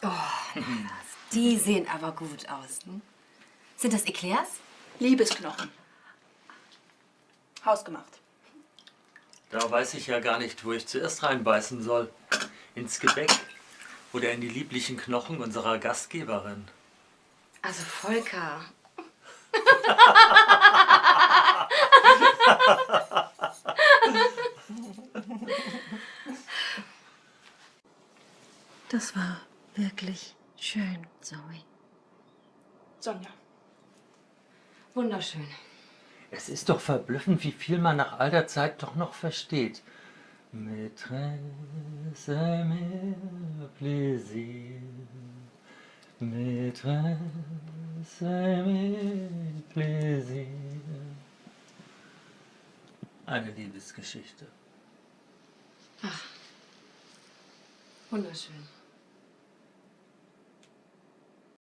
Oh, die sehen aber gut aus. Hm? Sind das Eclairs? Liebesknochen. Hausgemacht. Da weiß ich ja gar nicht, wo ich zuerst reinbeißen soll. Ins Gebäck oder in die lieblichen Knochen unserer Gastgeberin. Also Volker. Das war wirklich schön, Zoe. Sonja. Wunderschön. Es ist doch verblüffend, wie viel man nach all der Zeit doch noch versteht. Maîtresse, mes plaisirs. Maîtresse, mes plaisirs. Eine Liebesgeschichte. Wunderschön.